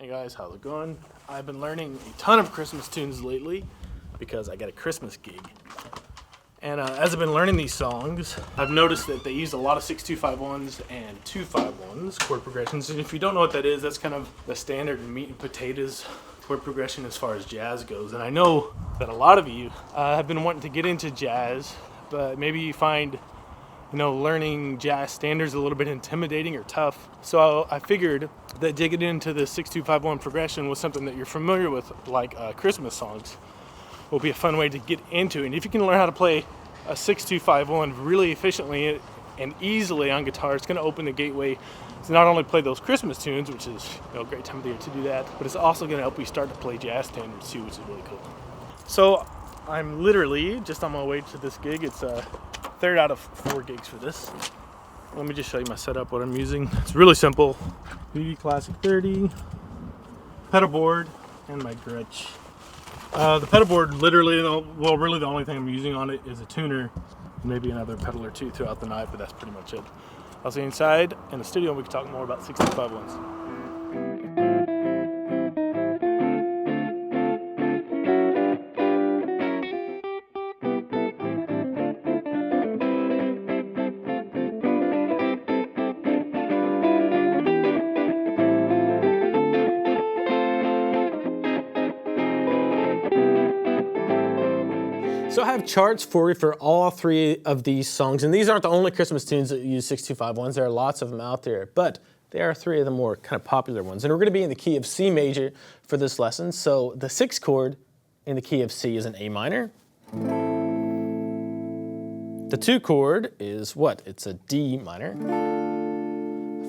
Hey guys, how's it going? I've been learning a ton of Christmas tunes lately because I got a Christmas gig. And as I've been learning these songs, I've noticed that they use a lot of 6-2-5-1s and 2-5-1s chord progressions. And if you don't know what that is, that's kind of the standard meat and potatoes chord progression as far as jazz goes. And I know that a lot of you have been wanting to get into jazz, but maybe you find learning jazz standards a little bit intimidating or tough. So I figured that digging into the 6-2-5-1 progression was something that you're familiar with, like Christmas songs, will be a fun way to get into it. And if you can learn how to play a 6-2-5-1 really efficiently and easily on guitar, it's going to open the gateway to not only play those Christmas tunes, which is a great time of the year to do that, but it's also going to help you start to play jazz standards too, which is really cool. So I'm literally just on my way to this gig. It's third out of 4 gigs for this. Let me just show you my setup, what I'm using. It's really simple. BB Classic 30, pedal board, and my Gretsch. The pedal board, literally, really the only thing I'm using on it is a tuner, maybe another pedal or two throughout the night, but that's pretty much it. I'll see you inside in the studio and we can talk more about 6-2-5-1s. So I have charts for you for all 3 of these songs, and these aren't the only Christmas tunes that use 6-2-5-1s. There are lots of them out there, but they are 3 of the more kind of popular ones. And we're going to be in the key of C major for this lesson. So the 6th chord in the key of C is an A minor. The 2 chord is what? It's a D minor.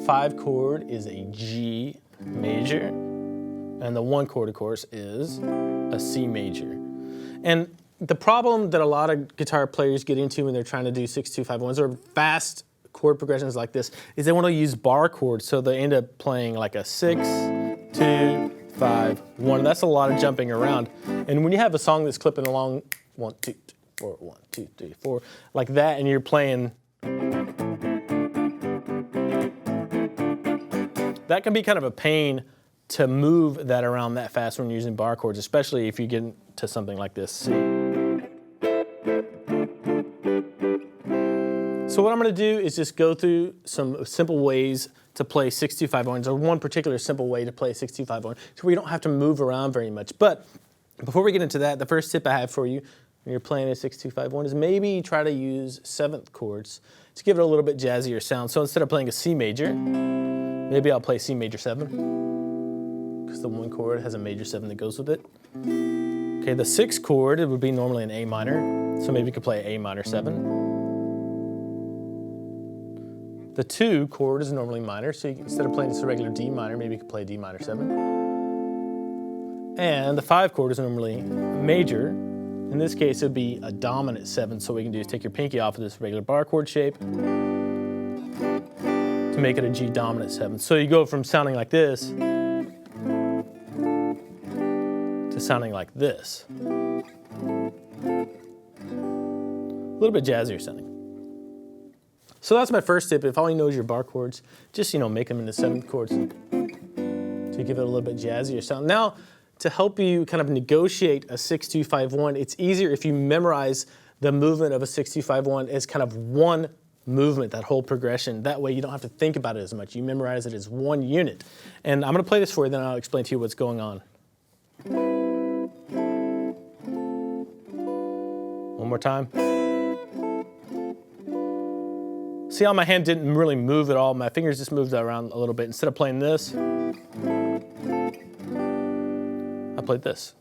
5 chord is a G major. And the 1 chord, of course, is a C major. And the problem that a lot of guitar players get into when they're trying to do 6-2-5-1s or fast chord progressions like this is they want to use bar chords, so they end up playing like a 6-2-5-1. That's a lot of jumping around. And when you have a song that's clipping along 1, 2, 3, 4, 1, 2, 3, 4 like that, and you're playing, that can be kind of a pain to move that around that fast when you're using bar chords, especially if you get into something like this. C. So what I'm going to do is just go through some simple ways to play 6-2-5-1s, or one particular simple way to play 6-2-5-1, so we don't have to move around very much. But before we get into that, the first tip I have for you when you're playing a 6-2-5-1 is maybe try to use 7th chords to give it a little bit jazzier sound. So instead of playing a C major, maybe I'll play C major 7, because the 1 chord has a major 7 that goes with it. Okay, the 6th chord, it would be normally an A minor, so maybe you could play A minor 7. The 2 chord is normally minor, so instead of playing just a regular D minor, maybe you could play D minor 7. And the 5 chord is normally major. In this case, it would be a dominant 7, so what we can do is take your pinky off of this regular bar chord shape to make it a G dominant 7. So you go from sounding like this to sounding like this. A little bit jazzier sounding. So that's my first tip. If all you know is your bar chords, just make them into 7th chords to give it a little bit jazzier sound. Now, to help you kind of negotiate a 6-2-5-1, it's easier if you memorize the movement of a 6-2-5-1 as kind of one movement, that whole progression. That way you don't have to think about it as much. You memorize it as one unit. And I'm going to play this for you, then I'll explain to you what's going on. One more time. See how my hand didn't really move at all? My fingers just moved around a little bit. Instead of playing this, I played this.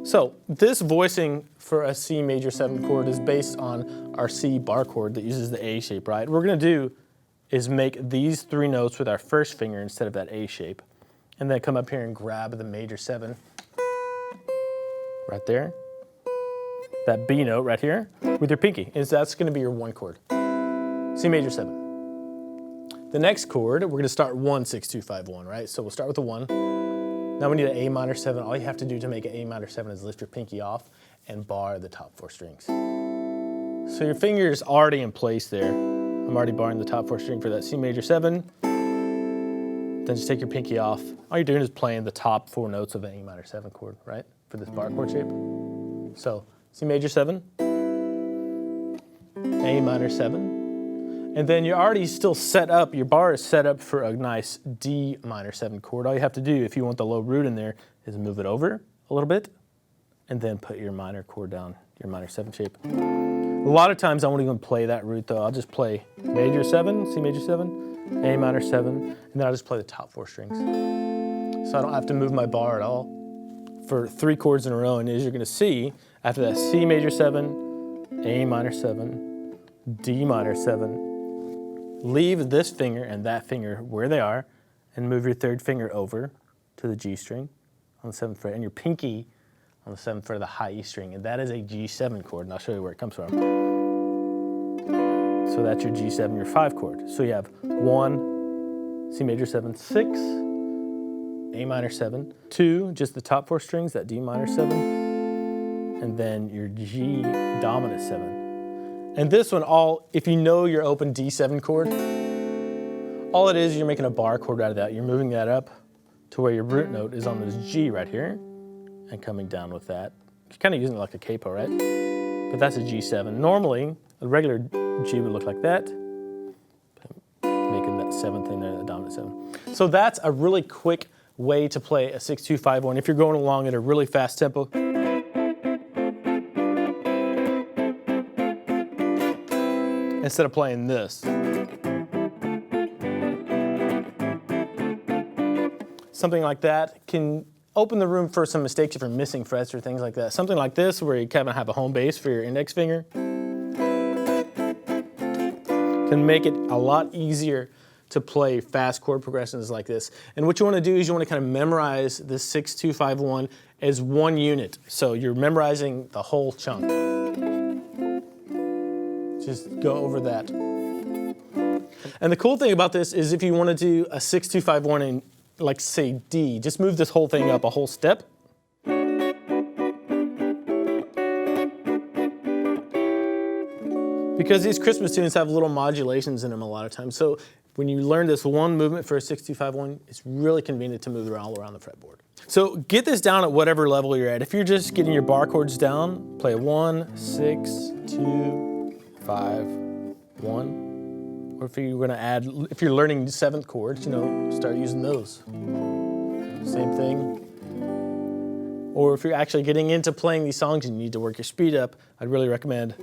So this voicing for a C major 7th chord is based on our C bar chord that uses the A shape, right? What we're going to do is make these 3 notes with our first finger instead of that A shape, and then come up here and grab the major 7 right there. That B note right here with your pinky, and that's going to be your 1 chord. C major 7. The next chord, we're going to start 1-6-2-5-1, right? So we'll start with the 1. Now we need an A minor 7. All you have to do to make an A minor 7 is lift your pinky off and bar the top 4 strings. So your finger's already in place there. I'm already barring the top 4 string for that C major 7. Then just take your pinky off. All you're doing is playing the top 4 notes of an A minor 7 chord, right? For this bar chord shape. So C major 7, A minor 7, and then you're already still set up, your bar is set up for a nice D minor 7 chord. All you have to do if you want the low root in there is move it over a little bit and then put your minor chord down, your minor 7 shape. A lot of times I won't even play that root though. I'll just play major 7, C major 7, A minor 7, and then I'll just play the top 4 strings. So I don't have to move my bar at all for 3 chords in a row. And as you're gonna see, after that C major 7, A minor 7, D minor 7, leave this finger and that finger where they are and move your 3rd finger over to the G string on the 7th fret and your pinky on the 7th fret of the high E string, and that is a G7 chord, and I'll show you where it comes from. So that's your G7, your 5 chord. So you have 1, C major 7, 6, A minor 7, 2, just the top 4 strings, that D minor 7, and then your G dominant 7. And this one, if you know your open D7 chord, all it is, you're making a bar chord out of that. You're moving that up to where your root note is on this G right here, and coming down with that. You're kind of using it like a capo, right? But that's a G7. Normally, a regular G would look like that, making that 7th in there, the dominant 7. So that's a really quick way to play a 6-2-5-1 if you're going along at a really fast tempo. Instead of playing this. Something like that can open the room for some mistakes if you're missing frets or things like that. Something like this, where you kind of have a home base for your index finger, can make it a lot easier to play fast chord progressions like this. And what you want to do is you want to kind of memorize the 6-2-5-1 as one unit. So you're memorizing the whole chunk. Just go over that. And the cool thing about this is if you want to do a 6-2-5-1 in, like say D, just move this whole thing up a whole step. Because these Christmas tunes have little modulations in them a lot of times. So when you learn this one movement for a 6-2-5-1, it's really convenient to move all around the fretboard. So get this down at whatever level you're at. If you're just getting your bar chords down, play 1, 6, 2, 5, 1. Or if you're gonna add, if you're learning 7th chords, start using those. Same thing. Or if you're actually getting into playing these songs and you need to work your speed up, I'd really recommend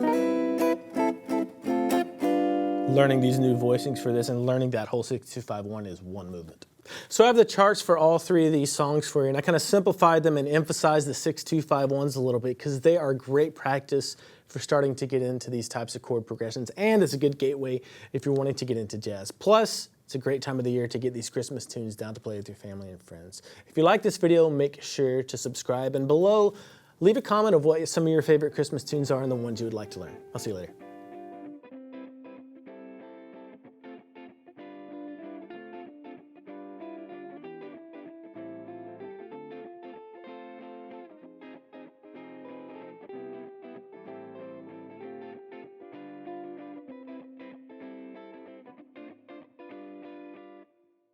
learning these new voicings for this, and learning that whole 6-2-5-1 is one movement. So I have the charts for all 3 of these songs for you, and I kind of simplified them and emphasized the 6-2-5-1s a little bit because they are great practice for starting to get into these types of chord progressions, and it's a good gateway if you're wanting to get into jazz. Plus, it's a great time of the year to get these Christmas tunes down to play with your family and friends. If you like this video, make sure to subscribe, and below, leave a comment of what some of your favorite Christmas tunes are and the ones you would like to learn. I'll see you later.